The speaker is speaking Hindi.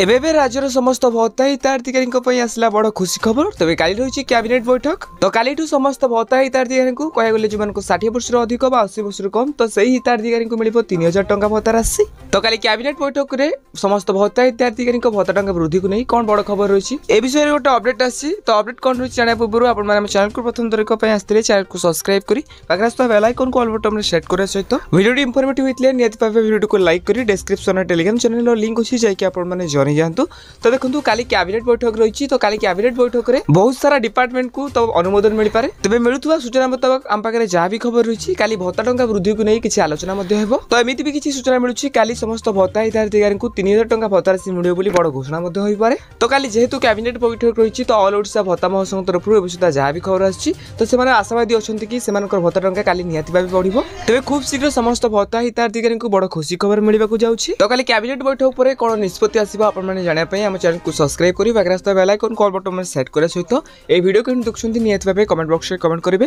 एबे राज्यर समस्त भत्ता हिताधिकारी आसला बड़ खुशी खबर। तेज काली रही कैबिनेट बैठक। तो काली समस्त भत्ता हिताधिकारी कह गले जो 60 वर्ष अधिक 80 वर्ष कम तो सही हिताधिकारी मिल 3000 टंका भत्ता राशि। तो काली कैबिनेट बैठक में समस्त भत्ता हिताधिकारी भत्ता टंका वृद्धि को नहीं कौन बड़ खबर रही ए विषय में गोटे अपडेट आसी। तो अपडेट कौन रही जाना पूर्व आप चैनल को प्रथम दरक आसते चैनल को सब्सक्राइब करी बेल आइकन को ऑल बटन में सेट करने सहित वीडियो इनफॉर्मेटिव होता है निहाती वीडियो को लाइक करी डिस्क्रिप्शन टेलीग्राम चैनल लिंक अच्छी जाकि जातु। तो देखो काली कैबिनेट बैठक रही। तो काली कैबिनेट बैठक में बहुत सारा डिपार्टमेंट को तो अनुमोदन मिल पारे। तेज मिलुवा सूचना मुताबिक आम पाखे जहाँ भी खबर रही काली भत्ता टंका वृद्धि को नहीं किसी आलोचना हो। तो एमती भी किसी सूचना मिलूँ काली समस्त भत्ता हिताधिकारी को 3000 टंका भत्ता राशि मिले बड़ घोषणा हो पारे। तो काली जेहेतु कैबिनेट बैठक रही तो ऑल ओडिशा भत्ता महोत्सव तरफ सुधा जहाँ भी खबर आसी तो से आशावादी अच्छा कि भत्ता टंका काली निहाती भाव बढ़। तेज खूब शीघ्र समस्त भत्ता हिताधिकारी को बड़ खुशी खबर मिलवा जाऊँगी। तो काली कैबिनेट बैठक पर कौन निष्पत्ति आसो आप जानापी आम चैनल को सब्सक्राइब करी बेल आइकन कॉल बटन में सेट करने सहित ए वीडियो को देखुं निहाती भाव कमेंट बॉक्स में कमेंट करेंगे।